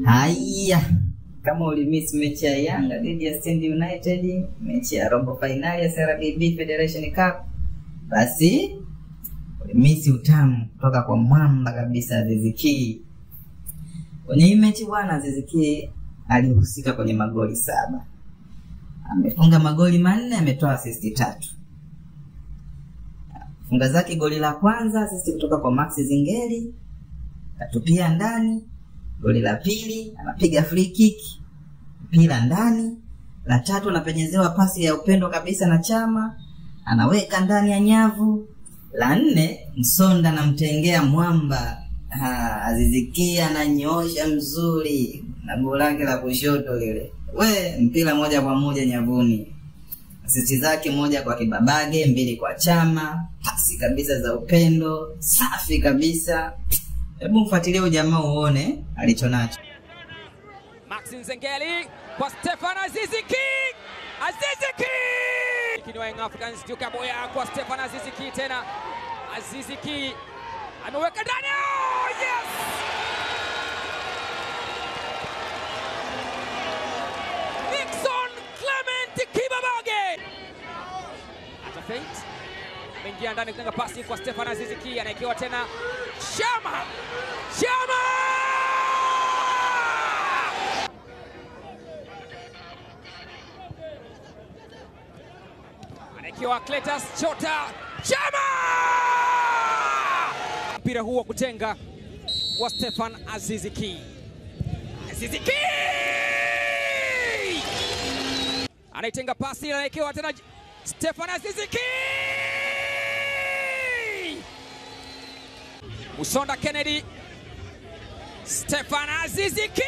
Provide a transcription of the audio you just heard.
Haya, kama ulimiss mechi ya Yanga dhidi ya Stand United, mechi ya robo finali ya CRDB Federation Cup, basi ulimiss utamu kutoka kwa mwamba kabisa Aziz Ki. Kwenye hii mechi bwana, Aziz Ki alihusika kwenye magoli 7. Amefunga magoli 4, ametoa assist 3. Funga zake goli la kwanza assist kutoka kwa Max Zingeli, katupia ndani. Goli la pili anapiga free kick, mpira ndani. La tatu anapenyezewa pasi ya upendo kabisa na Chama, anaweka ndani ya nyavu. La 4 Msonda anamtengea mwamba, Aziz Ki ananyosha mzuri na goli lake la kushoto lile. Mpira moja kwa moja nyavuni. Assist zake moja kwa Kibabage, 2 kwa Chama, pasi kabisa za upendo, safi kabisa. Hebu mfuatilie ujamaa uone alichonacho. Max Nzengeli kwa Stefan Aziz Ki. Aziz Ki! Kini Young Africans Duka Boya kwa Stefan Aziz Ki tena. Aziz Ki ameweka ndani. Oh, yes! Nixon Clement Kibabage. Ata feint. Mengia ndani kutenga pasi kwa Stefan Aziz Ki, anaekewa tena Chama. Chama! Anaekewa Cletus Chota. Chama! Mpira huo kutenga kwa Stefan Aziz Ki. Aziz Ki! Anaitenga pasi, anaekewa tena Stefan Aziz Ki! Musonda Kennedy. Stefan Aziz Ki!